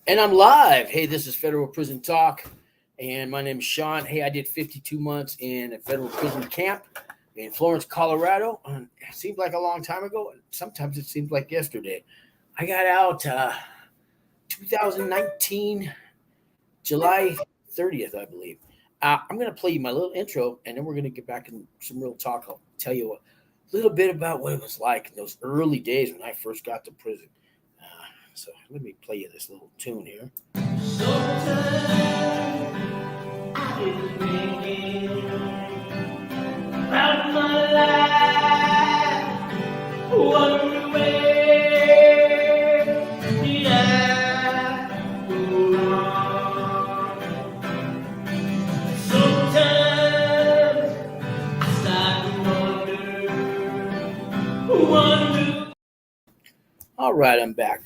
And I'm live. Hey, this is Federal Prison Talk, and my name is Sean. Hey, I did 52 months in a federal prison camp in Florence, Colorado. It seemed like a long time ago. Sometimes it seems like yesterday. I got out 2019, July 30th, I believe. I'm going to play you my little intro, and then we're going to get back in some real talk. I'll tell you a little bit about what it was like in those early days when I first got to prison. So let me play you this little tune here. All right, I'm back.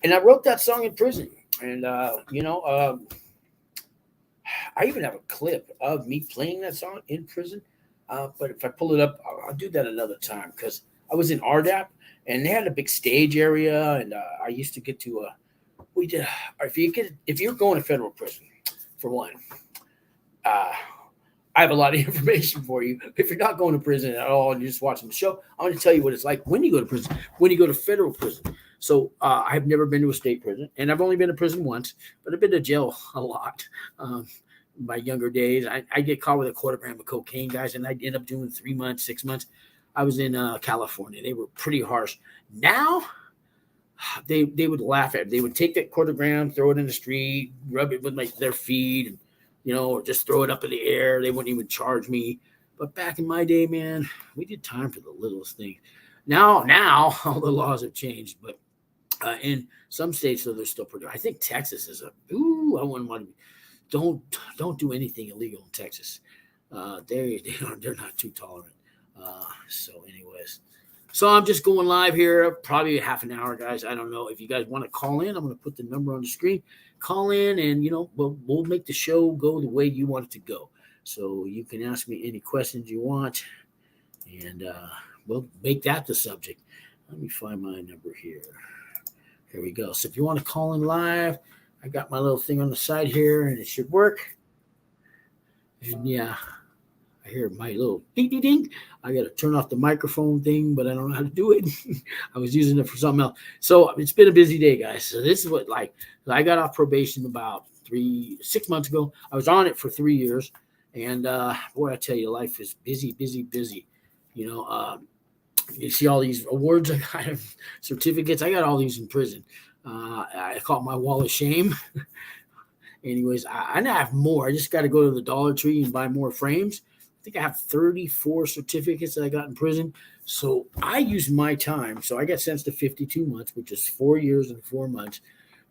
And I wrote that song in prison. And, I even have a clip of me playing that song in prison. But if I pull it up, I'll do that another time because I was in RDAP and they had a big stage area. And I used to get to, we did, if you're going to federal prison, for one, I have a lot of information for you. If you're not going to prison at all and you're just watching the show, I'm going to tell you what it's like when you go to prison, when you go to federal prison. So I've never been to a state prison, and I've only been to prison once, but I've been to jail a lot. My younger days, I get caught with a quarter gram of cocaine, guys, and I'd end up doing 3 months, 6 months. I was in California. They were pretty harsh. Now, they would laugh at it. They would take that quarter gram, throw it in the street, rub it with their feet, and or just throw it up in the air. They wouldn't even charge me. But back in my day, man, we did time for the littlest thing. Now all the laws have changed, but in some states, though, they're still pretty. I think Texas is I wouldn't want to. Don't do anything illegal in Texas. They're not too tolerant. Anyways, so I'm just going live here, probably half an hour, guys. I don't know if you guys want to call in. I'm going to put the number on the screen. Call in, and we'll make the show go the way you want it to go. So you can ask me any questions you want, and we'll make that the subject. Let me find my number here. Here we go. So if you want to call in live, I got my little thing on the side here, and it should work. And yeah, I hear my little ding, ding, ding. I got to turn off the microphone thing, but I don't know how to do it. I was using it for something else. So it's been a busy day, guys. So this is what, I got off probation about 6 months ago. I was on it for 3 years. And boy, I tell you, life is busy, busy, busy. You see all these awards, I have certificates. I got all these in prison. I call it my wall of shame. Anyways, I have more. I just got to go to the Dollar Tree and buy more frames. I think I have 34 certificates that I got in prison. So I used my time. So I got sentenced to 52 months, which is 4 years and 4 months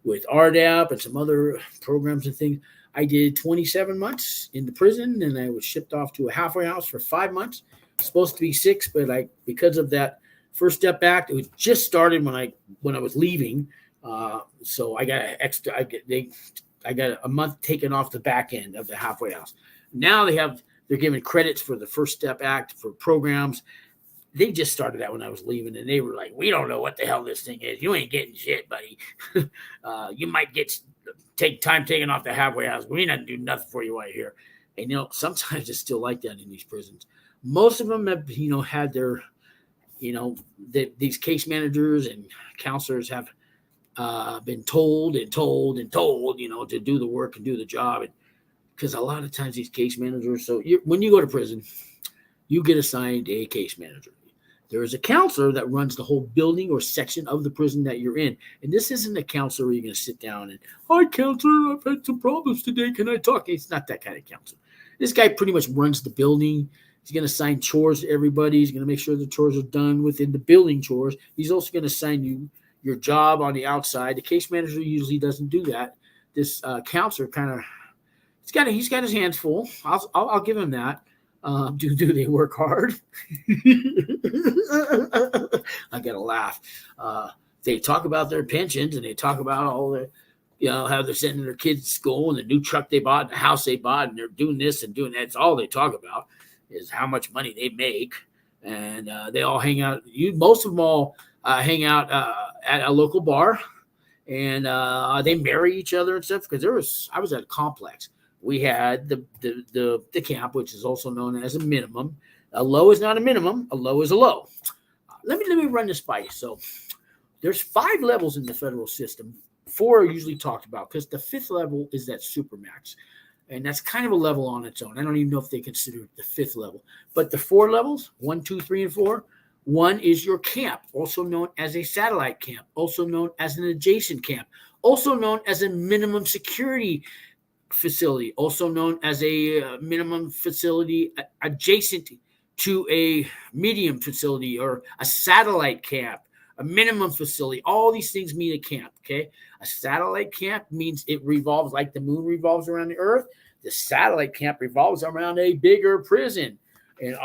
with RDAP and some other programs and things. I did 27 months in the prison, and I was shipped off to a halfway house for 5 months. Supposed to be 6, but because of that First Step Act, it was just started when I was leaving. So I got extra. I got a month taken off the back end of the halfway house. Now they're giving credits for the First Step Act for programs. They just started that when I was leaving, and they were like, "We don't know what the hell this thing is. You ain't getting shit, buddy. You might take time taken off the halfway house. We ain't not do nothing for you right here." And sometimes it's still like that in these prisons. Most of them have had their these case managers and counselors have been told to do the work and do the job, and because a lot of times these case managers. So when you go to prison, you get assigned a case manager. There is a counselor that runs the whole building or section of the prison that you're in. And this isn't a counselor where you're going to sit down and, "Hi, counselor, I've had some problems today. Can I talk?" It's not that kind of counselor. This guy pretty much runs the building. He's going to assign chores to everybody. He's going to make sure the chores are done within the building chores. He's also going to assign you your job on the outside. The case manager usually doesn't do that. This counselor he's got his hands full. I'll give him that. Do they work hard? I gotta laugh. They talk about their pensions, and they talk about all the, how they're sending their kids to school and the new truck they bought and the house they bought, and they're doing this and doing that. It's all they talk about is how much money they make. And they all hang out. Most of them all hang out at a local bar, and they marry each other and stuff. Because I was at a complex. We had the camp, which is also known as a minimum. A low is not a minimum. A low is a low. Let me run this by you. So there's 5 levels in the federal system. 4 are usually talked about because the 5th level is that supermax. And that's kind of a level on its own. I don't even know if they consider it the 5th level. But the 4 levels, 1, 2, 3, and 4, 1 is your camp, also known as a satellite camp, also known as an adjacent camp, also known as a minimum security facility, also known as a minimum facility adjacent to a medium facility or a satellite camp, a minimum facility. All these things mean a camp, okay? A satellite camp means it revolves like the moon revolves around the earth. The satellite camp revolves around a bigger prison. And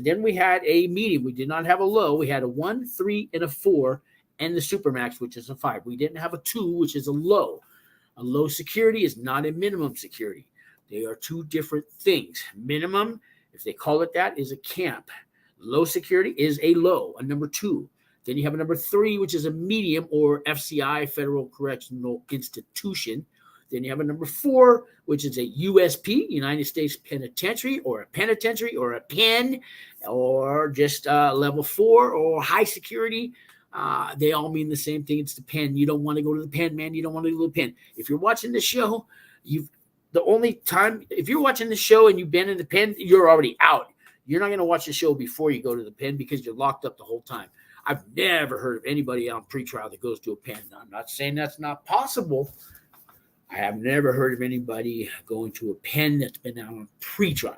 then we had a medium. We did not have a low. We had a 1, 3, and a 4, and the supermax, which is a 5. We didn't have a 2, which is a low. A low security is not a minimum security. They are 2 different things. Minimum, if they call it that, is a camp. Low security is a low, a number 2. Then you have a number 3, which is a medium or FCI, Federal Correctional Institution. Then you have a number 4, which is a USP, United States Penitentiary, or a pen, or just level 4 or high security. They all mean the same thing. It's the pen. You don't want to go to the pen, man. You don't want to go to the pen. If you're watching the show, if you're watching the show and you've been in the pen, you're already out. You're not going to watch the show before you go to the pen because you're locked up the whole time. I've never heard of anybody on pretrial that goes to a pen. I'm not saying that's not possible. I have never heard of anybody going to a pen that's been out on pretrial.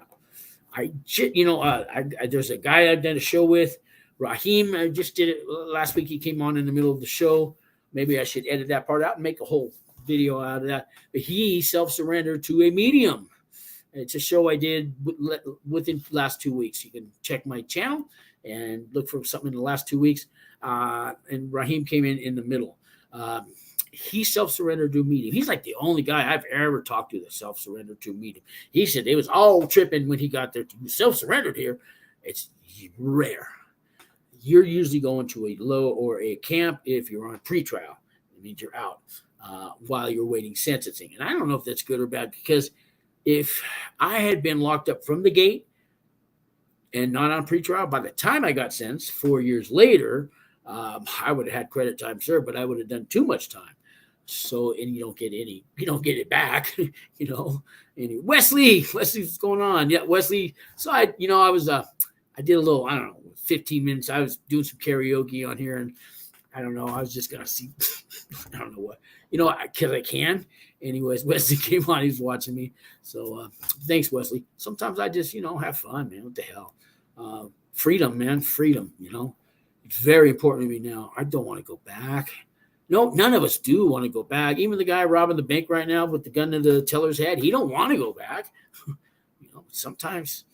There's a guy I've done a show with, Raheem. I just did it last week. He came on in the middle of the show. Maybe I should edit that part out and make a whole video out of that. But he self-surrendered to a medium. It's a show I did within the last 2 weeks. You can check my channel and look for something in the last 2 weeks. And Raheem came in the middle. He self-surrendered to a medium. He's like the only guy I've ever talked to that self-surrendered to a medium. He said it was all tripping when he got there. You self-surrendered here. It's rare. You're usually going to a low or a camp if you're on pretrial. It means you're out while you're waiting sentencing. And I don't know if that's good or bad, because if I had been locked up from the gate and not on pretrial, by the time I got sentenced 4 years later, I would have had credit time served, but I would have done too much time. So, and you don't get it back, And Wesley, what's going on? Yeah, Wesley. So I did a little, 15 minutes. I was doing some karaoke on here, and I don't know. I was just going to see, I don't know what, because I can. Anyways, Wesley came on. He was watching me. So thanks, Wesley. Sometimes I just, have fun, man. What the hell? Freedom, man. Freedom, It's very important to me now. I don't want to go back. No, none of us do want to go back. Even the guy robbing the bank right now with the gun to the teller's head, he don't want to go back. Sometimes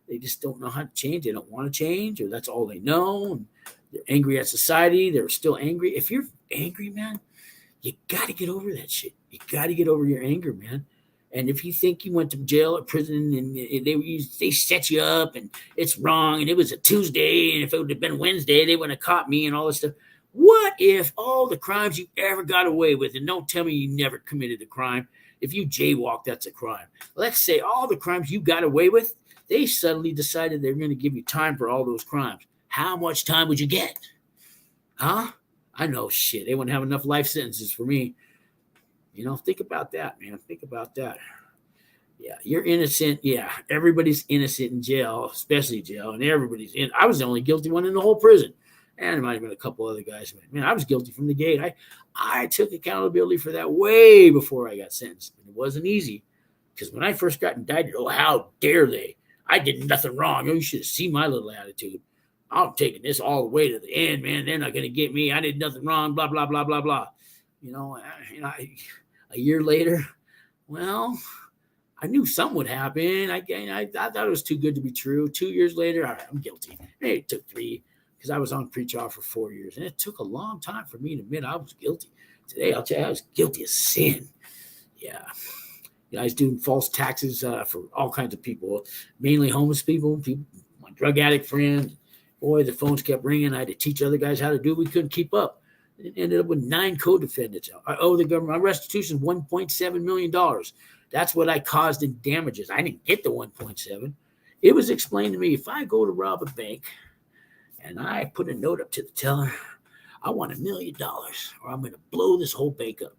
they just don't know how to change. They don't want to change, or that's all they know. And they're angry at society. They're still angry. If you're angry, man, you got to get over that shit. You got to get over your anger, man. And if you think you went to jail or prison and they set you up and it's wrong and it was a Tuesday, and if it would have been Wednesday, they wouldn't have caught me and all this stuff. What if all the crimes you ever got away with, and don't tell me you never committed a crime. If you jaywalk, that's a crime. Let's say all the crimes you got away with, they suddenly decided they're going to give you time for all those crimes. How much time would you get? Huh? I know shit. They wouldn't have enough life sentences for me. Think about that, man. Think about that. Yeah, you're innocent. Yeah, everybody's innocent in jail, especially jail, and everybody's in. I was the only guilty one in the whole prison. And there might have been a couple other guys. Man, I was guilty from the gate. I took accountability for that way before I got sentenced. And it wasn't easy, because when I first got indicted, how dare they? I did nothing wrong. You should have seen my little attitude. I'm taking this all the way to the end, man. They're not going to get me. I did nothing wrong, blah, blah, blah, blah, blah. A year later, well, I knew something would happen. I thought it was too good to be true. 2 years later, all right, I'm guilty. Hey, it took 3, because I was on pretrial for 4 years. And it took a long time for me to admit I was guilty. Today, I'll tell you, I was guilty of sin. Yeah. I was doing false taxes for all kinds of people, mainly homeless people, my drug addict friend. Boy, the phones kept ringing. I had to teach other guys how to do it. We couldn't keep up. It ended up with 9 co-defendants. I owe the government, my restitution is $1.7 million. That's what I caused in damages. I didn't get the 1.7. It was explained to me, if I go to rob a bank and I put a note up to the teller, I want $1 million or I'm going to blow this whole bank up.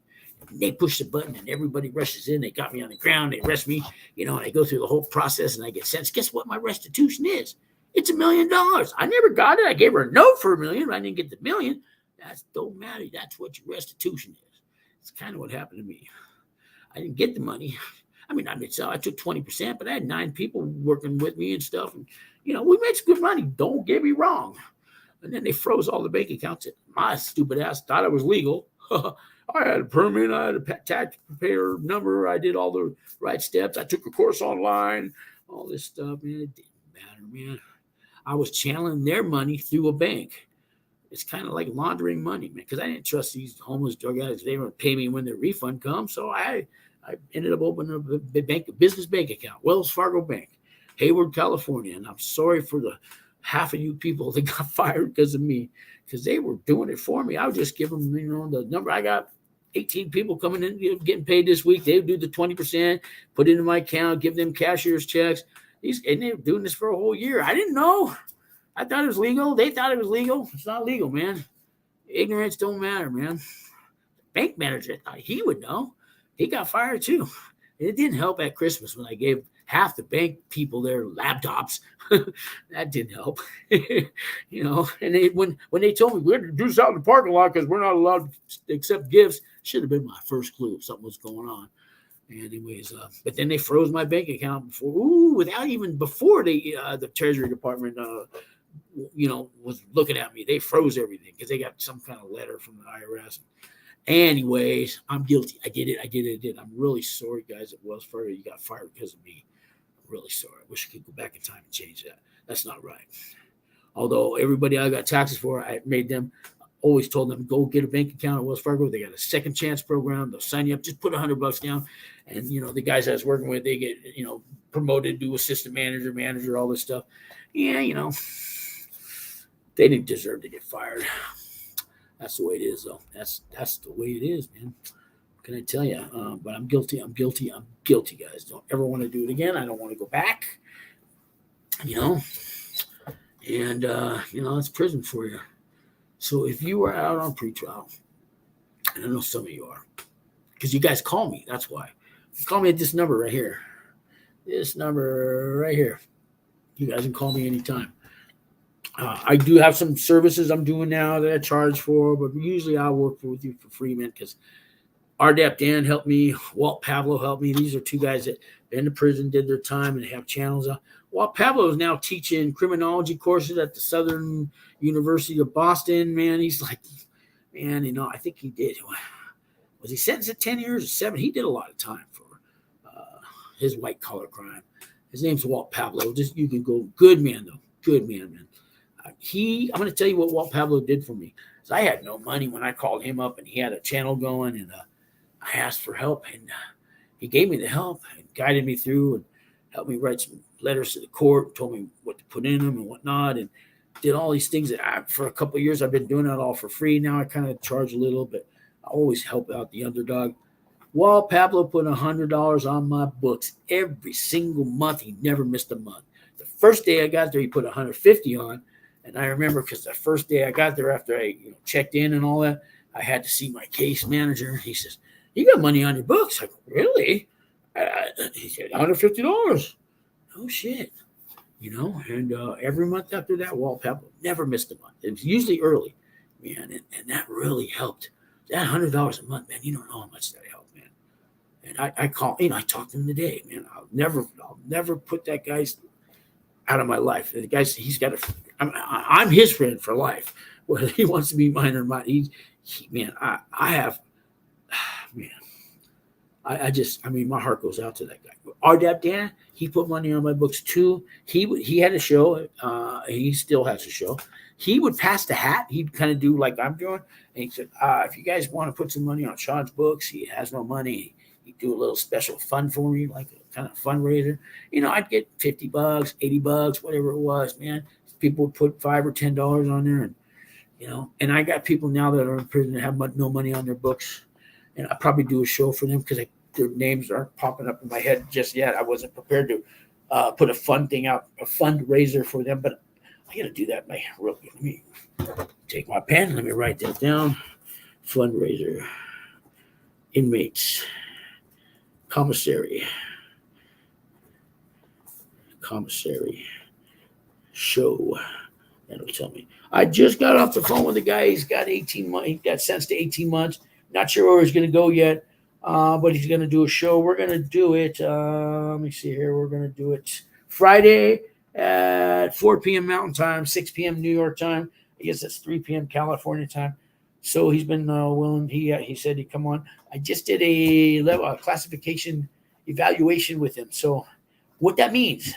And they push the button and everybody rushes in. They got me on the ground. They arrest me, and I go through the whole process and I get sentenced. Guess what my restitution is? It's $1 million. I never got it. I gave her a note for $1 million. But I didn't get the $1 million. That don't matter. That's what your restitution is. It's kind of what happened to me. I didn't get the money. So I took 20%, but I had 9 people working with me and stuff. And, we made some good money. Don't get me wrong. And then they froze all the bank accounts. My stupid ass thought it was legal. I had a permit. I had a taxpayer number. I did all the right steps. I took a course online, all this stuff. Man, it didn't matter, man. I was channeling their money through a bank. It's kind of like laundering money, man, because I didn't trust these homeless drug addicts. They were going to pay me when their refund comes. So I ended up opening a business bank account, Wells Fargo Bank, Hayward, California. And I'm sorry for the half of you people that got fired because of me, because they were doing it for me. I would just give them, the number. I got 18 people coming in, getting paid this week. They would do the 20%, put it into my account, give them cashier's checks. And they were doing this for a whole year. I didn't know. I thought it was legal. They thought it was legal. It's not legal, man. Ignorance don't matter, man. Bank manager, he would know. He got fired too. It didn't help at Christmas when I gave half the bank people their laptops. That didn't help. And when they told me we had to do this out in the parking lot because we're not allowed to accept gifts, should have been my first clue if something was going on. Anyways, but then they froze my bank account before the Treasury Department was looking at me. They froze everything because they got some kind of letter from the IRS. Anyways, I'm guilty. I did it. I'm really sorry, guys, at Wells Fargo. You got fired because of me. I'm really sorry. I wish I could go back in time and change that. That's not right. Although everybody I got taxes for, I made them, always told them, go get a bank account at Wells Fargo. They got a second chance program. They'll sign you up. Just put $100 down. And, the guys I was working with, they get, promoted to assistant manager, all this stuff. Yeah, they didn't deserve to get fired. That's the way it is, though. That's the way it is, man. What can I tell you? But I'm guilty, guys. Don't ever want to do it again. I don't want to go back, And, it's prison for you. So if you are out on pretrial, and I know some of you are, because you guys call me. That's why. You call me at this number right here. This number right here. You guys can call me anytime. I do have some services I'm doing now that I charge for, but usually I'll work with you for free, man, because RDAP Dan helped me. Walt Pavlo helped me. These are 2 guys that been to prison, did their time, and have channels. Walt Pavlo is now teaching criminology courses at the Southern University of Boston, man. He's like, man, I think he did. Was he sentenced to 10 years or 7? He did a lot of time for his white-collar crime. His name's Walt Pavlo. You can go. Good man, though. Good man. I'm going to tell you what Walt Pavlo did for me. So I had no money when I called him up, and he had a channel going, and I asked for help, and he gave me the help and guided me through and helped me write some letters to the court, told me what to put in them and whatnot, and did all these things that for a couple of years I've been doing that all for free. Now I kind of charge a little, but I always help out the underdog. Walt Pavlo put $100 on my books every single month. He never missed a month. The first day I got there, he put $150 on. And I remember because the first day I got there after I checked in and all that, I had to see my case manager. He says, "You got money on your books?" I go, "Really?" He said, $150. No shit. And every month after that, Walt Pavlo never missed a month. It was usually early, man. And that really helped. That $100 a month, man, you don't know how much that helped, man. And I call, I talked to him today, man. I'll never put that guy's out of my life. The guy's, he's got I'm his friend for life. Whether he wants to be mine or not, my heart goes out to that guy. RDAP Dan, he put money on my books too. He had a show. He still has a show. He would pass the hat. He'd kind of do like I'm doing. And he said, if you guys want to put some money on Sean's books, he has no money. He'd do a little special fund for me, like a kind of fundraiser. I'd get $50, $80, whatever it was, man. People would put $5 or $10 on there, and And I got people now that are in prison that have no money on their books, and I probably do a show for them because their names aren't popping up in my head just yet. I wasn't prepared to put a fun thing out, a fundraiser for them, but I got to do that. Let me take my pen. Let me write that down. Fundraiser, inmates, commissary show. That'll tell me. I just got off the phone with the guy. He's got 18 months. He got sentenced to 18 months. Not sure where he's going to go yet, but he's going to do a show. We're going to do it. Let me see here. We're going to do it Friday at 4 p.m. Mountain Time, 6 p.m. New York time. I guess that's 3 p.m. California time. So he's been willing. He said he'd come on. I just did a classification evaluation with him. So what that means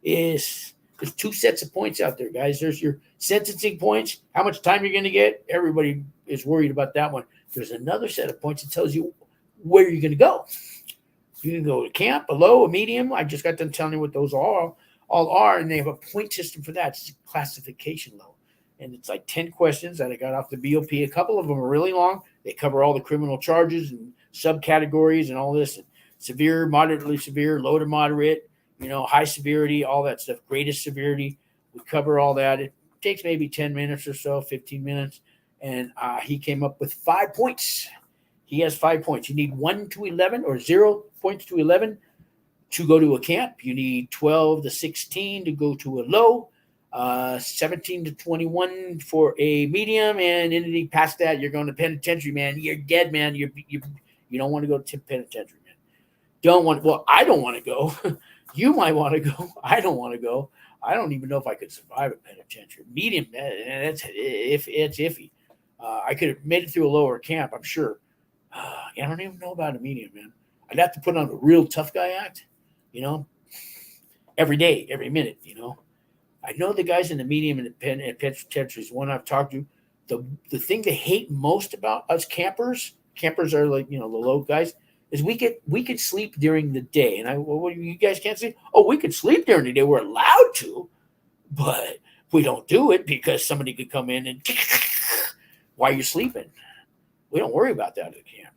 is there's two sets of points out there, guys. There's your sentencing points, how much time you're going to get. Everybody is worried about that one. There's another set of points that tells you where you're going to go. You can go to camp, a low, a medium. I just got done telling you what those all are, and they have a point system for that. It's a classification level. And it's like 10 questions that I got off the BOP. A couple of them are really long. They cover all the criminal charges and subcategories and all this. And severe, moderately severe, low to moderate, high severity, all that stuff, greatest severity. We cover all that. It takes maybe 10 minutes or so, 15 minutes. And he came up with 5 points. He has 5 points. You need 1 to 11 or 0 points to 11 to go to a camp. You need 12 to 16 to go to a low, 17 to 21 for a medium. And anything past that, you're going to penitentiary, man. You're dead, man. You don't want to go to penitentiary, man. I don't want to go. You might want to go. I don't want to go. I don't even know if I could survive a penitentiary. Medium, it's iffy. I could have made it through a lower camp, I'm sure. I don't even know about a medium, man. I'd have to put on a real tough guy act, every day, every minute, I know the guys in the medium and penitentiaries, one I've talked to, the thing they hate most about us campers are like, the low guys, is we could sleep during the day. And you guys can't sleep? Oh, we could sleep during the day. We're allowed to, but we don't do it because somebody could come in and while you're sleeping. We don't worry about that at the camp.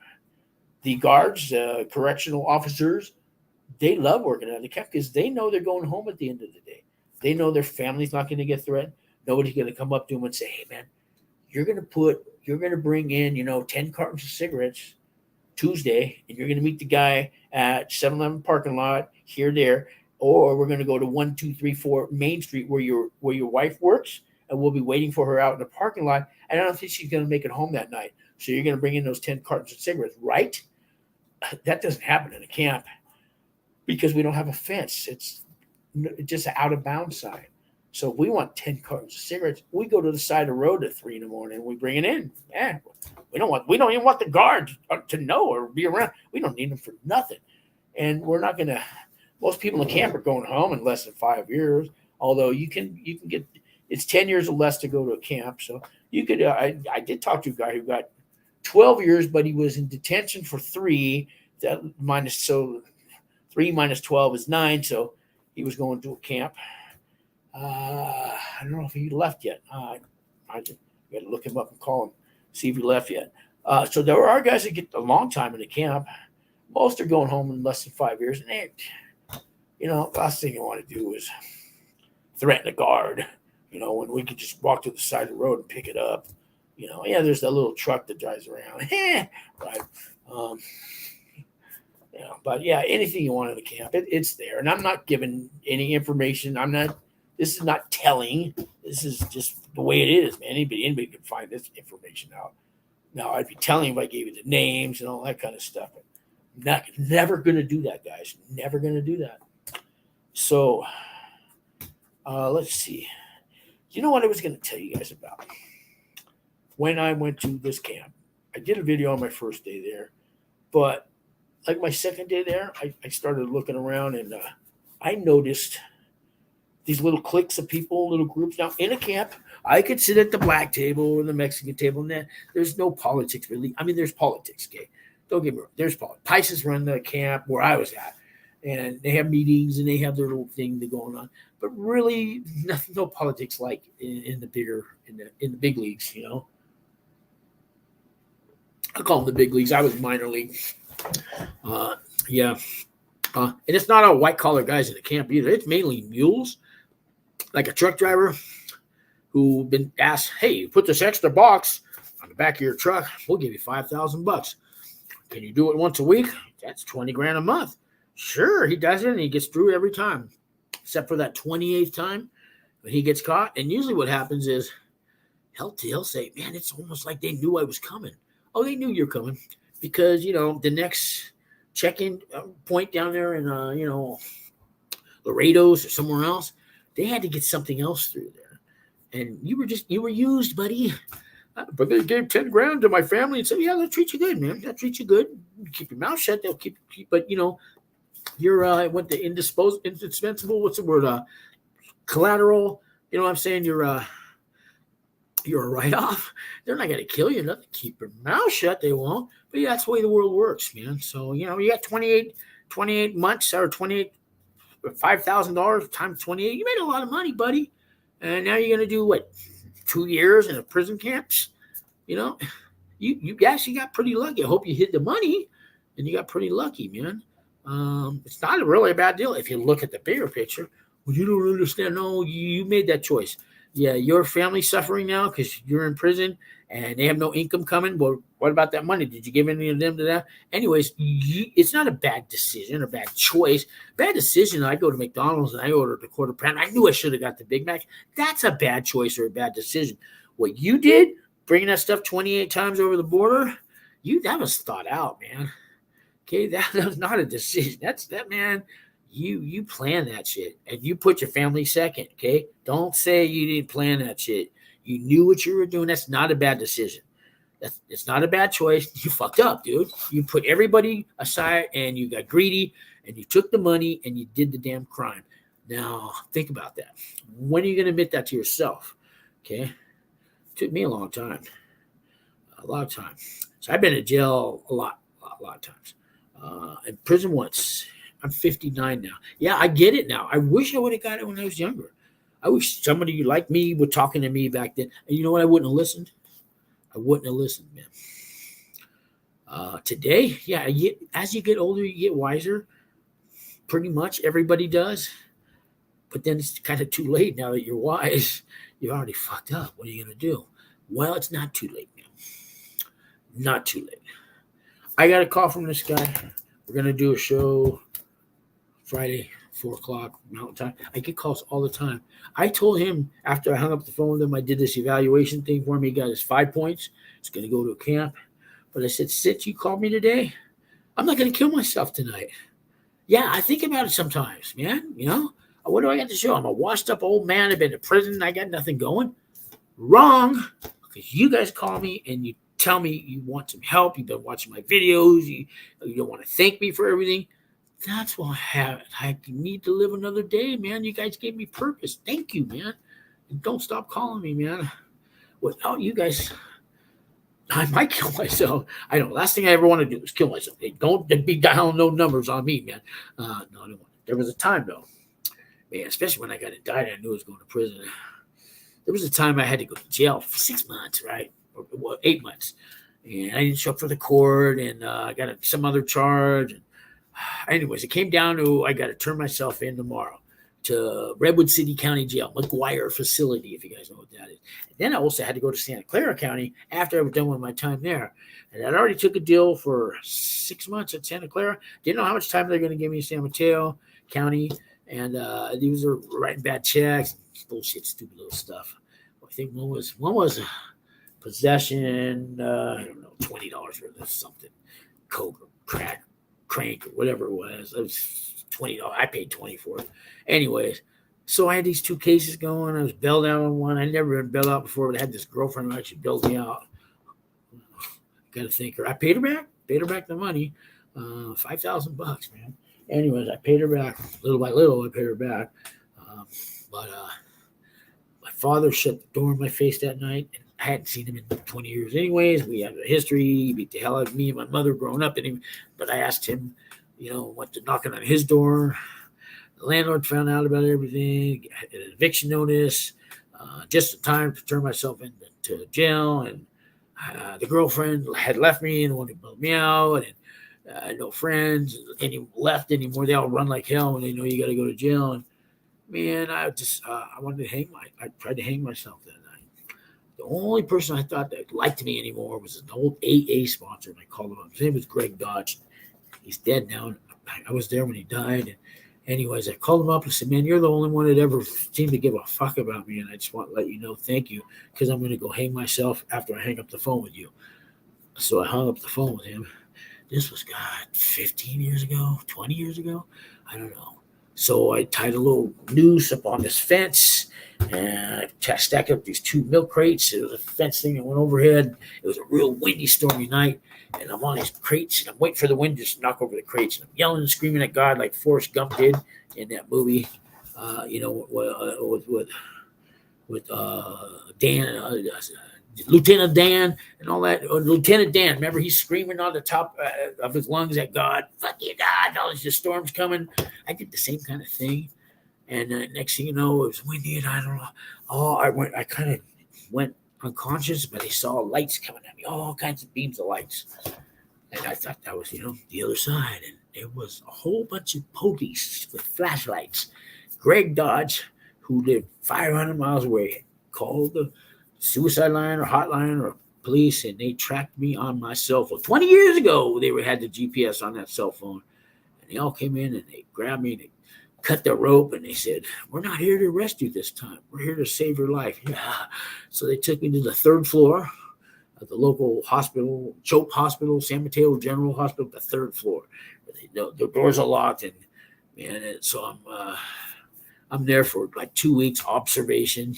The guards, correctional officers, they love working at the camp because they know they're going home at the end of the day. They know their family's not going to get threatened. Nobody's going to come up to them and say, hey, man, you're going to bring in, 10 cartons of cigarettes Tuesday, and you're going to meet the guy at 7-Eleven parking lot here, there, or we're going to go to 1, 2, 3, 4 Main Street where your wife works, and we'll be waiting for her out in the parking lot. And I don't think she's going to make it home that night. So you're going to bring in those 10 cartons of cigarettes, right? That doesn't happen in a camp because we don't have a fence. It's just an out of bounds sign. So if we want 10 cartons of cigarettes, we go to the side of the road at 3 a.m. and we bring it in. Yeah, we don't even want the guard to know or be around. We don't need them for nothing. And we're not going to. Most people in camp are going home in less than 5 years. Although you can get, it's 10 years or less to go to a camp. So you could. I did talk to a guy who got 12 years, but he was in detention for 3. That so 3 minus 12 is 9. So he was going to a camp. I don't know if he left yet. I got to look him up and call him, see if he left yet. So there are guys that get a long time in the camp. Most are going home in less than 5 years. And they, last thing you want to do is threaten a guard, when we could just walk to the side of the road and pick it up. There's that little truck that drives around. Right. But yeah, anything you want in the camp, it's there. And I'm not giving any information. This is not telling. This is just the way it is, man. Anybody can find this information out. Now, I'd be telling if I gave you the names and all that kind of stuff. But never going to do that, guys. Never going to do that. So, let's see. You know what I was going to tell you guys about? When I went to this camp, I did a video on my first day there. But like my second day there, I started looking around and I noticed these little cliques of people, little groups. Now, in a camp, I could sit at the black table or the Mexican table, and there's no politics, really. I mean, there's politics, okay? Don't get me wrong. There's politics. Pisces run the camp where I was at, and they have meetings, and they have their little thing going on. but really nothing, no politics like in the big leagues. I call them the big leagues. I was minor league. Uh, yeah, and it's not all white collar guys in the camp either. It's mainly mules, like a truck driver who've been asked, "Hey, put this extra box on the back of your truck. We'll give you $5,000. Can you do it once a week? That's 20 grand a month." Sure, he does it, and he gets through every time, except for that 28th time when he gets caught. And usually, what happens is he'll say, "Man, it's almost like they knew I was coming." Oh, they knew you're coming because the next check-in point down there in Laredo's or somewhere else, they had to get something else through there, and you were used, buddy. But they gave 10 grand to my family and said, "Yeah, they'll treat you good, man. They'll treat you good. You keep your mouth shut. They'll keep but you're what the indispensable. What's the word? Collateral. You know what I'm saying? You're a write-off. They're not going to kill you. Nothing. Keep your mouth shut. They won't. But yeah, that's the way the world works, man. So you got 28 months or $5,000 times 28. You made a lot of money, buddy. And now you're going to do what? 2 years in a prison camps? You actually got pretty lucky. I hope you hid the money, and you got pretty lucky, man. It's not really a bad deal if you look at the bigger picture. Well, you don't understand. No, you made that choice. Yeah, your family's suffering now because you're in prison and they have no income coming. Well, what about that money? Did you give any of them to that? Anyways, it's not a bad decision or bad choice. Bad decision, I go to McDonald's and I ordered a quarter pounder. I knew I should have got the Big Mac. That's a bad choice or a bad decision. What you did, bringing that stuff 28 times over the border, that was thought out, man. Okay, that was not a decision. Man. You plan that shit and you put your family second. Okay, don't say you didn't plan that shit. You knew what you were doing. That's not a bad decision. It's not a bad choice. You fucked up, dude. You put everybody aside and you got greedy and you took the money and you did the damn crime. Now think about that. When are you going to admit that to yourself? Okay, it took me a long time. So I've been in jail a lot of times. In prison once. I'm 59 now. Yeah, I get it now. I wish I would have got it when I was younger. I wish somebody like me were talking to me back then. And you know what? I wouldn't have listened. Man. Today, yeah, as you get older, you get wiser. Pretty much everybody does. But then it's kind of too late now that you're wise. You're already fucked up. What are you going to do? Well, it's not too late, man. Not too late. I got a call from this guy. We're going to do a show Friday, 4 o'clock Mountain Time. I get calls all the time. I told him after I hung up the phone with him, I did this evaluation thing for him. He got his 5 points. He's going to go to a camp. But I said, "Sit, you called me today. I'm not going to kill myself tonight." Yeah, I think about it sometimes, man. What do I got to show? I'm a washed up old man. I've been to prison. I got nothing going. Wrong. Because you guys call me and you tell me you want some help. You've been watching my videos. You don't want to thank me for everything. That's why I need to live another day, man. You guys gave me purpose. Thank you, man. And don't stop calling me, man. Without you guys, I might kill myself. I know. Last thing I ever want to do is kill myself. Hey, don't be dialing no numbers on me, man. No, I don't want. There was a time, though, man, especially when I got indicted, I knew I was going to prison. There was a time I had to go to jail for 6 months, right? Or 8 months. And I didn't show up for the court, and I got some other charge. And anyways, it came down to I got to turn myself in tomorrow to Redwood City County Jail, McGuire facility, if you guys know what that is. And then I also had to go to Santa Clara County after I was done with my time there. And I'd already took a deal for 6 months at Santa Clara. Didn't know how much time they're going to give me in San Mateo County. And these are writing bad checks, bullshit, stupid little stuff. I think one was possession, I don't know, $20 worth of something, coke or crack, crank or whatever it was. It was $20. I paid $20 for it. Anyways, so I had these 2 cases going. I was bailed out on one. I never been bailed out before, but I had this girlfriend who actually bailed me out. Got to thank her. I paid her back the money, $5,000, man. Anyways, I paid her back little by little. I paid her back, but my father shut the door in my face that night. And I hadn't seen him in 20 years anyways. We have a history. He beat the hell out of me and my mother growing up. But I asked him, went to knocking on his door. The landlord found out about everything, an eviction notice, just in time to turn myself into jail. And the girlfriend had left me and wanted to build me out. And no friends any left anymore. They all run like hell when they know you got to go to jail. And man, I wanted to I tried to hang myself that night. The only person I thought that liked me anymore was an old AA sponsor. And I called him up. His name was Greg Dodge. He's dead now. I was there when he died. And anyways, I called him up and said, man, you're the only one that ever seemed to give a fuck about me. And I just want to let you know, thank you, because I'm going to go hang myself after I hang up the phone with you. So I hung up the phone with him. This was, God, 15 years ago, 20 years ago. I don't know. So I tied a little noose up on this fence and I stacked up these 2 milk crates. It was a fence thing that went overhead. It was a real windy, stormy night. And I'm on these crates and I'm waiting for the wind to just knock over the crates. And I'm yelling and screaming at God like Forrest Gump did in that movie, with Dan, Lieutenant Dan and all that. Lieutenant Dan, remember he's screaming on the top of his lungs at God, fuck you, God, all this storm's coming. I did the same kind of thing. And next thing you know, it was windy and I don't know. I kind of went unconscious, but I saw lights coming at me, all kinds of beams of lights. And I thought that was, the other side. And it was a whole bunch of police with flashlights. Greg Dodge, who lived 500 miles away, called the suicide line or hotline or police, and they tracked me on my cell phone. 20 years ago, they had the GPS on that cell phone. And they all came in and they grabbed me and they cut the rope and they said, we're not here to arrest you this time. We're here to save your life. Yeah. So they took me to the 3rd floor of the local hospital, Chope Hospital, San Mateo General Hospital, the 3rd floor. The doors are locked. And man, so I'm there for like 2 weeks observation.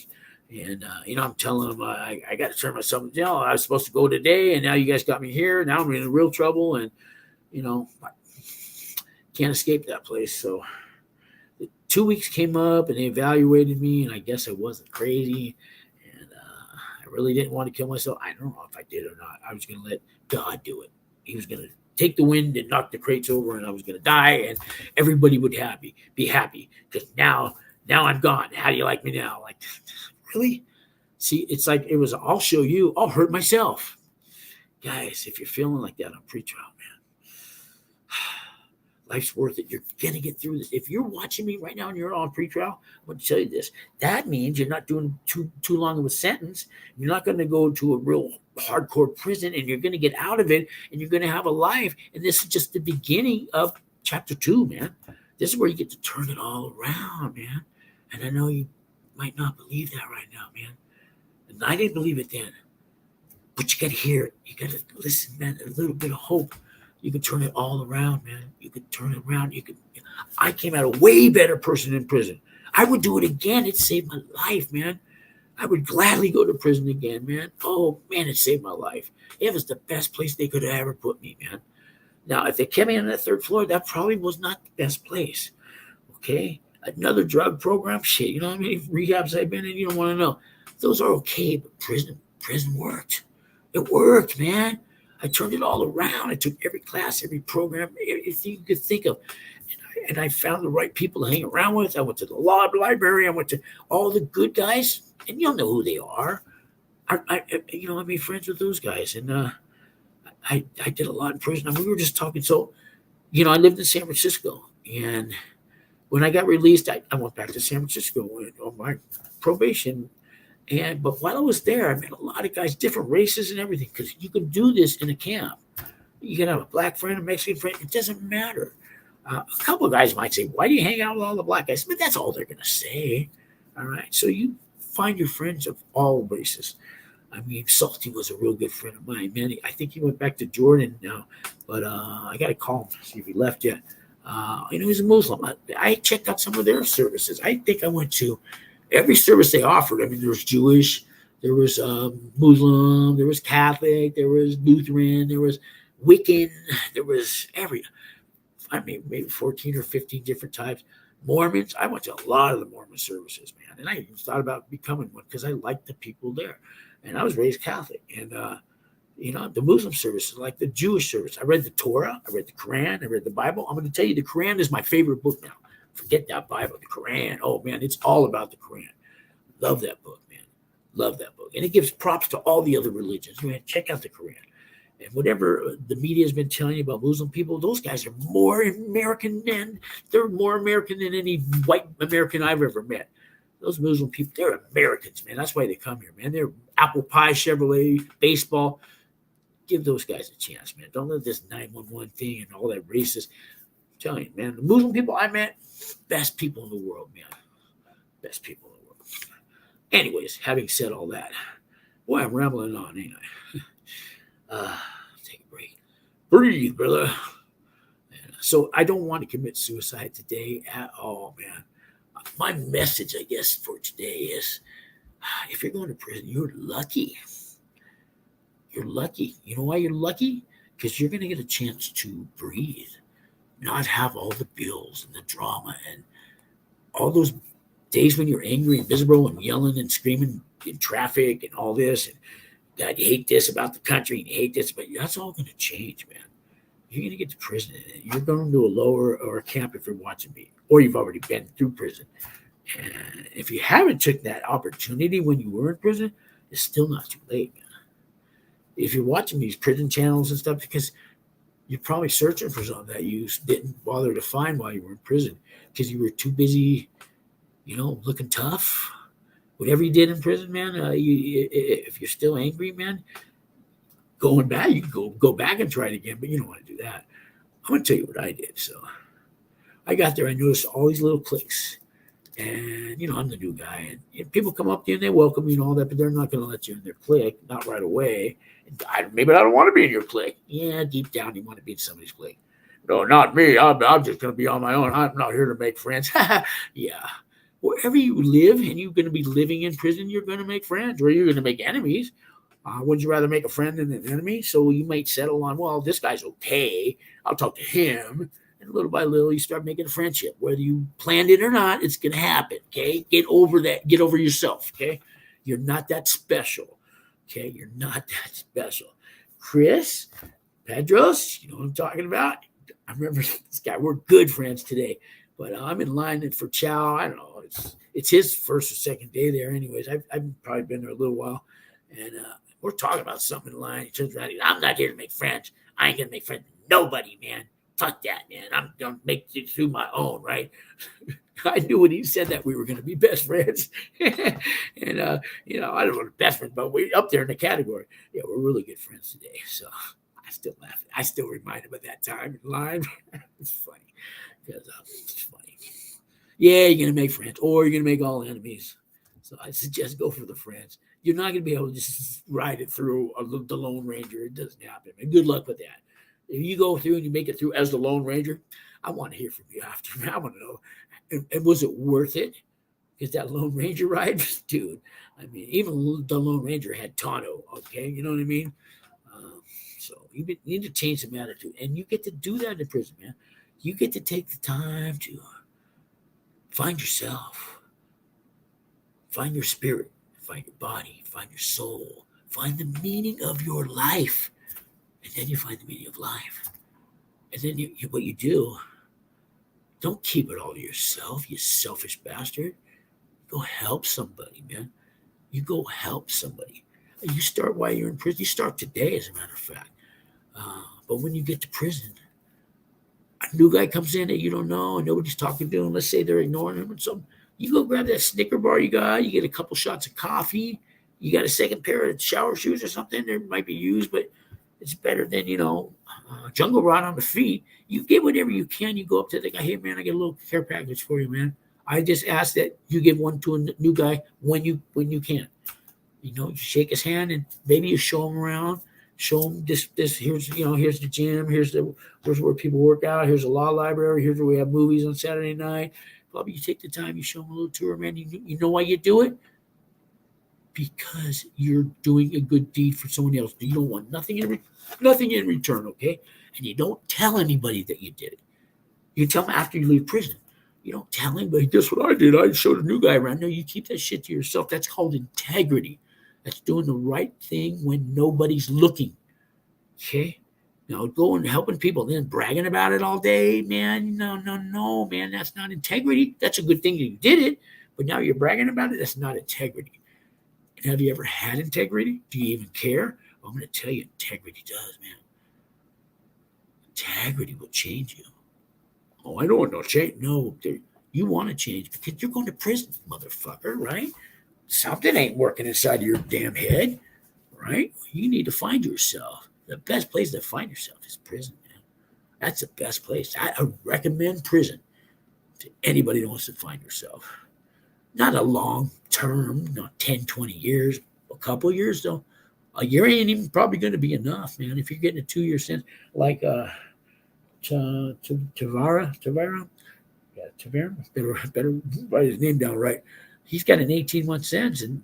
And, I'm telling them I got to turn myself in jail. I was supposed to go today, and now you guys got me here. Now I'm in real trouble, and, can't escape that place. So 2 weeks came up, and they evaluated me, and I guess I wasn't crazy. And I really didn't want to kill myself. I don't know if I did or not. I was going to let God do it. He was going to take the wind and knock the crates over, and I was going to die, and everybody would be happy because now I'm gone. How do you like me now? Like, really? See, it's like it was, I'll show you, I'll hurt myself. Guys, if you're feeling like that on pretrial, man, life's worth it. You're going to get through this. If you're watching me right now and you're on pretrial, I'm going to tell you this. That means you're not doing too long of a sentence. You're not going to go to a real hardcore prison, and you're going to get out of it, and you're going to have a life. And this is just the beginning of chapter 2, man. This is where you get to turn it all around, man. And I know you might not believe that right now, man. And I didn't believe it then. But you got to hear it. You got to listen, man. A little bit of hope. You can turn it all around, man. You can turn it around. I came out a way better person in prison. I would do it again. It saved my life, man. I would gladly go to prison again, man. Oh, man, it saved my life. It was the best place they could have ever put me, man. Now, if they kept me on that 3rd floor, that probably was not the best place. Okay? Another drug program, shit. You know how many rehabs I've been in? You don't want to know. Those are okay, but prison worked. It worked, man. I turned it all around. I took every class, every program, everything you could think of. And I found the right people to hang around with. I went to the law library. I went to all the good guys, and you'll know who they are. I made friends with those guys, and I did a lot in prison. I mean, we were just talking. So, I lived in San Francisco, and when I got released, I went back to San Francisco on my probation. But while I was there, I met a lot of guys, different races and everything, because you can do this in a camp. You can have a black friend, a Mexican friend. It doesn't matter. A couple of guys might say, why do you hang out with all the black guys? But that's all they're going to say. All right. So you find your friends of all races. I mean, Salty was a real good friend of mine, man. I think he went back to Jordan now, but I got to call him, see if he left yet. He's a Muslim. I checked out some of their services. I think I went to every service they offered. I mean, there was Jewish, there was Muslim, there was Catholic, there was Lutheran, there was Wiccan, there was maybe 14 or 15 different types. Mormons, I went to a lot of the Mormon services, man. And I even thought about becoming one because I liked the people there. And I was raised Catholic. And, the Muslim services, like the Jewish service. I read the Torah, I read the Quran, I read the Bible. I'm going to tell you, the Quran is my favorite book now. Forget that Bible, the Quran. Oh man, it's all about the Quran. Love that book, man. Love that book. And it gives props to all the other religions. Man, check out the Quran. And whatever the media has been telling you about Muslim people, those guys are more American they're more American than any white American I've ever met. Those Muslim people, they're Americans, man. That's why they come here, man. They're apple pie, Chevrolet, baseball. Give those guys a chance, man. Don't let this 911 thing and all that racist. I'm telling you, man, the Muslim people I met, best people in the world, man. Best people in the world. Anyways, having said all that, boy, I'm rambling on, ain't I? Take a break. Breathe, brother. And so I don't want to commit suicide today at all, man. My message, I guess, for today is if you're going to prison, you're lucky. You're lucky. You know why you're lucky? Because you're going to get a chance to breathe, not have all the bills and the drama and all those days when you're angry and miserable and yelling and screaming in traffic and all this. And God, you hate this about the country and you hate this, but that's all going to change, man. You're going to get to prison. You're going to a lower or a camp if you're watching me, or you've already been through prison. And if you haven't took that opportunity when you were in prison, it's still not too late, man. If you're watching these prison channels and stuff, because you're probably searching for something that you didn't bother to find while you were in prison because you were too busy, looking tough. Whatever you did in prison, man, if you're still angry, man, going back, you can go back and try it again, but you don't want to do that. I'm going to tell you what I did. So I got there. I noticed all these little cliques. And, I'm the new guy. And people come up to you and they welcome you and all that, but they're not going to let you in their clique, not right away. Maybe I don't want to be in your clique. Yeah, deep down, you want to be in somebody's clique. No, not me. I'm just going to be on my own. I'm not here to make friends. Yeah. Wherever you live and you're going to be living in prison, you're going to make friends or you're going to make enemies. Would you rather make a friend than an enemy? So you might settle on, well, this guy's okay. I'll talk to him. And little by little, you start making a friendship. Whether you planned it or not, it's going to happen, okay? Get over that. Get over yourself, okay? You're not that special, okay? You're not that special. Chris Pedros, you know what I'm talking about? I remember this guy. We're good friends today. But I'm in line for chow. I don't know. It's his first or second day there anyways. I've probably been there a little while. And we're talking about something in line. He turns around. I'm not here to make friends. I ain't going to make friends with nobody, man. Fuck that, man. I'm going to make it through my own, right? I knew when he said that we were going to be best friends. And, I don't know the best friends, but we're up there in the category. Yeah, we're really good friends today. So I still laugh. I still remind him of that time in line. It's funny. Because it's funny. Yeah, you're going to make friends or you're going to make all enemies. So I suggest go for the friends. You're not going to be able to just ride it through the Lone Ranger. It doesn't happen. And good luck with that. If you go through and you make it through as the Lone Ranger, I want to hear from you after. I want to know. And was it worth it? Because that Lone Ranger ride, dude, I mean, even the Lone Ranger had Tonto, okay? You know what I mean? So you need to change some attitude. And you get to do that in prison, man. You get to take the time to find yourself, find your spirit, find your body, find your soul, find the meaning of your life. And then you find the meaning of life. And then what you do, don't keep it all to yourself, you selfish bastard. Go help somebody, man. You go help somebody. And you start while you're in prison. You start today, as a matter of fact. But when you get to prison, a new guy comes in that you don't know and nobody's talking to him. Let's say they're ignoring him or something. You go grab that Snicker bar you got. You get a couple shots of coffee. You got a second pair of shower shoes or something. They might be used, but it's better than, jungle rot on the feet. You get whatever you can. You go up to the guy, hey, man, I get a little care package for you, man. I just ask that you give one to a new guy when you can. You shake his hand and maybe you show him around. Show him this. Here's the gym. Here's where people work out. Here's a law library. Here's where we have movies on Saturday night. Probably you take the time. You show him a little tour, man. You know why you do it? Because you're doing a good deed for someone else. You don't want nothing in return, okay? And you don't tell anybody that you did it. You tell them after you leave prison. You don't tell anybody, guess what I did? I showed a new guy around. No, you keep that shit to yourself. That's called integrity. That's doing the right thing when nobody's looking, okay? going and helping people, then bragging about it all day, man. No, man. That's not integrity. That's a good thing that you did it, but now you're bragging about it. That's not integrity. And have you ever had integrity? Do you even care? Well, I'm going to tell you, integrity does, man. Integrity will change you. Oh, I don't want no change. No, you want to change because you're going to prison, motherfucker, right? Something ain't working inside of your damn head, right? You need to find yourself. The best place to find yourself is prison, man. That's the best place. I recommend prison to anybody that wants to find yourself. Not a long term, not 10, 20 years, a couple of years, though. A year ain't even probably going to be enough, man. If you're getting a 2-year sentence, like Tavera, yeah, Tavera, better write his name down right. He's got an 18-month sentence, and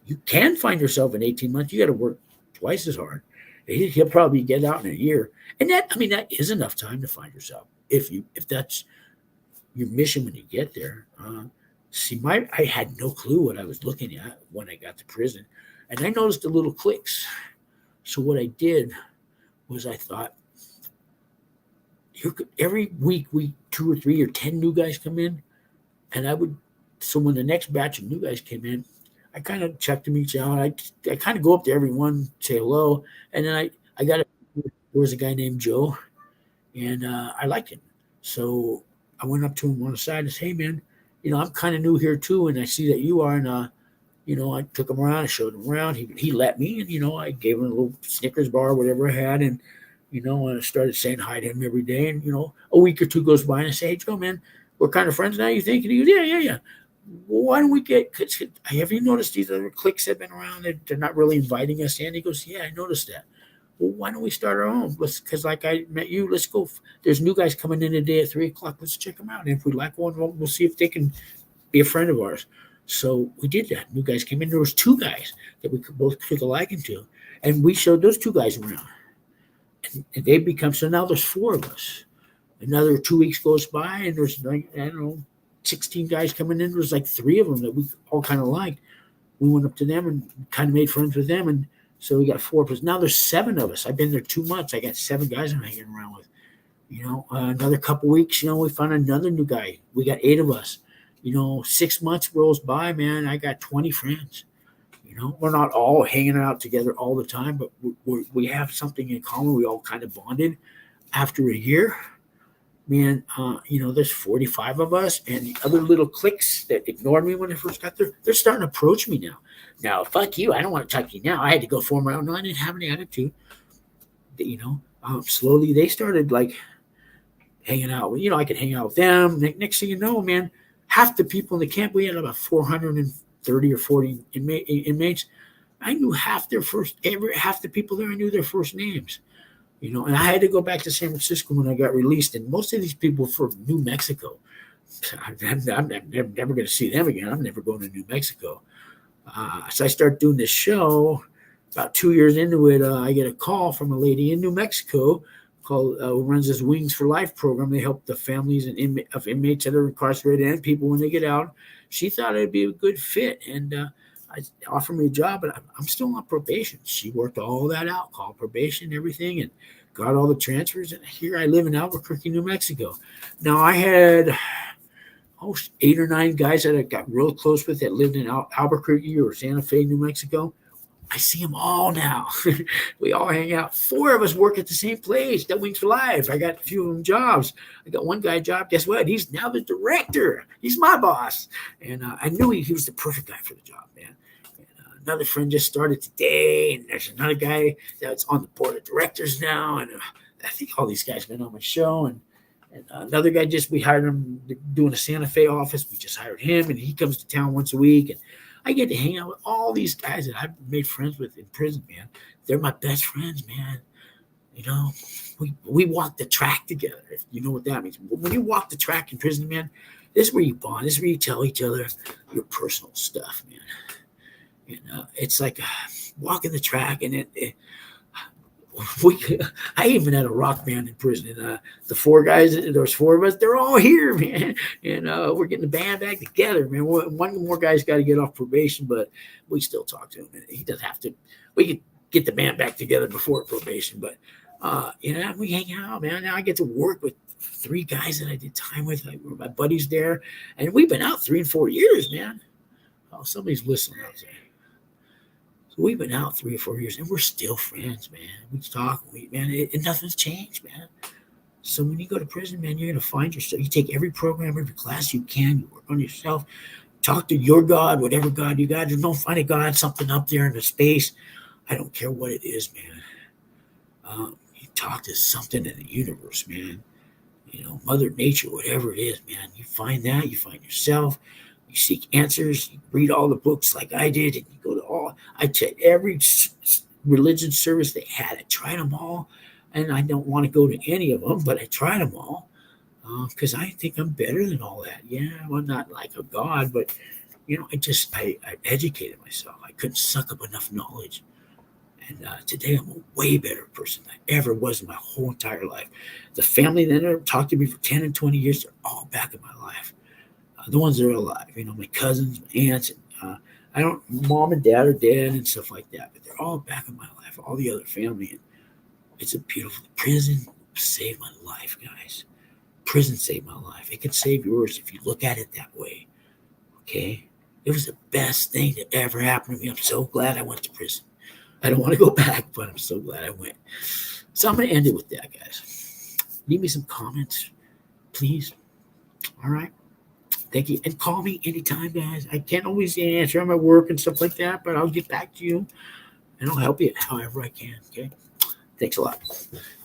you can find yourself in 18 months. You got to work twice as hard. He'll probably get out in a year, and that is enough time to find yourself if that's your mission when you get there. I had no clue what I was looking at when I got to prison, and I noticed the little clicks. So what I did was I thought, every week 2 or 3 or 10 new guys come in, and so when the next batch of new guys came in, I kind of checked them each out. I kind of go up to everyone, say hello, and then there was a guy named Joe, and I liked him. So I went up to him on the side and said, "Hey, man, I'm kind of new here too, and I see that you are." And I took him around, I showed him around. He let me, and I gave him a little Snickers bar, whatever I had, and I started saying hi to him every day. And a week or two goes by, and I say, "Hey, Joe, man, we're kind of friends now. You think?" And he goes, "Yeah. Well, why don't we have you noticed these other cliques have been around? They're not really inviting us in." He goes, "Yeah, I noticed that. Well, why don't we start our own? Because like I met you, let's go. There's new guys coming in today at 3:00. Let's check them out. And if we like one, we'll see if they can be a friend of ours." So we did that. New guys came in. There was 2 guys that we both took a liking to, and we showed those 2 guys around. And they become, so now there's 4 of us. Another 2 weeks goes by, and there's 16 guys coming in. There's like 3 of them that we all kind of liked. We went up to them and kind of made friends with them, and so we got 4 plus. Now there's 7 of us. I've been there 2 months. I got 7 guys I'm hanging around with. Another couple weeks, we found another new guy. We got 8 of us. 6 months rolls by, man. I got 20 friends. We're not all hanging out together all the time, but we have something in common. We all kind of bonded. After a year, man, there's 45 of us, and the other little cliques that ignored me when I first got there, they're starting to approach me now. Now, fuck you. I don't want to talk to you now. I had to go form my own. No, I didn't have any attitude. Slowly they started like hanging out. I could hang out with them. Next thing you know, man, half the people in the camp, we had about 430 or 40 inmates. I knew half the people there. I knew their first names. And I had to go back to San Francisco when I got released. And most of these people were from New Mexico. I'm never going to see them again. I'm never going to New Mexico. So I start doing this show. About 2 years into it, I get a call from a lady in New Mexico who runs this Wings for Life program. They help the families of inmates that are incarcerated and people when they get out. She thought it'd be a good fit, and offered me a job, but I'm still on probation. She worked all that out, called probation, everything, and got all the transfers. And here I live in Albuquerque, New Mexico. Now I had 8 or 9 guys that I got real close with that lived in Albuquerque or Santa Fe, New Mexico. I see them all now. We all hang out. 4 of us work at the same place, that Wings for Life. I got a few of them jobs. I got one guy a job. Guess what? He's now the director. He's my boss. And I knew he was the perfect guy for the job, man. And, another friend just started today. And there's another guy that's on the board of directors now. And I think all these guys have been on my show. And another guy we hired him doing a Santa Fe office. We just hired him, and he comes to town once a week. And I get to hang out with all these guys that I've made friends with in prison, man. They're my best friends, man. We walk the track together, if you know what that means. When you walk the track in prison, man, this is where you bond. This is where you tell each other your personal stuff, man. And it's like walking the track, and I even had a rock band in prison. And the 4 guys, there's 4 of us, they're all here, man. And we're getting the band back together, man. One more guy's got to get off probation, but we still talk to him. He doesn't have to. We could get the band back together before probation, but We hang out, man. Now I get to work with 3 guys that I did time with. Like, my buddies there, and we've been out 3 and 4 years, man. Oh, somebody's listening out there. So we've been out 3 or 4 years, and we're still friends, man. We talk, and nothing's changed, man. So when you go to prison, man, you're gonna find yourself. You take every program, every class you can. You work on yourself. Talk to your God, whatever God you got. Don't find a God, something up there in the space. I don't care what it is, man. You talk to something in the universe, man. Mother Nature, whatever it is, man. You find that. You find yourself. You seek answers. You read all the books like I did, and you go to all. I checked every religion service they had. I tried them all, and I don't want to go to any of them, but I tried them all because I think I'm better than all that. Yeah, well, not like a god, but I educated myself. I couldn't suck up enough knowledge. And today I'm a way better person than I ever was in my whole entire life. The family that never talked to me for 10 and 20 years, they're all back in my life. The ones that are alive, my cousins, my aunts, and mom and dad are dead and stuff like that, but they're all back in my life, all the other family. And it's a beautiful prison saved my life, guys. Prison saved my life. It can save yours if you look at it that way. Okay? It was the best thing that ever happened to me. I'm so glad I went to prison. I don't want to go back, but I'm so glad I went. So I'm going to end it with that, guys. Leave me some comments, please. All right. Thank you. And call me anytime, guys. I can't always answer. I'm at work and stuff like that, but I'll get back to you and I'll help you however I can. Okay. Thanks a lot.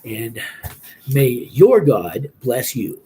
And may your God bless you.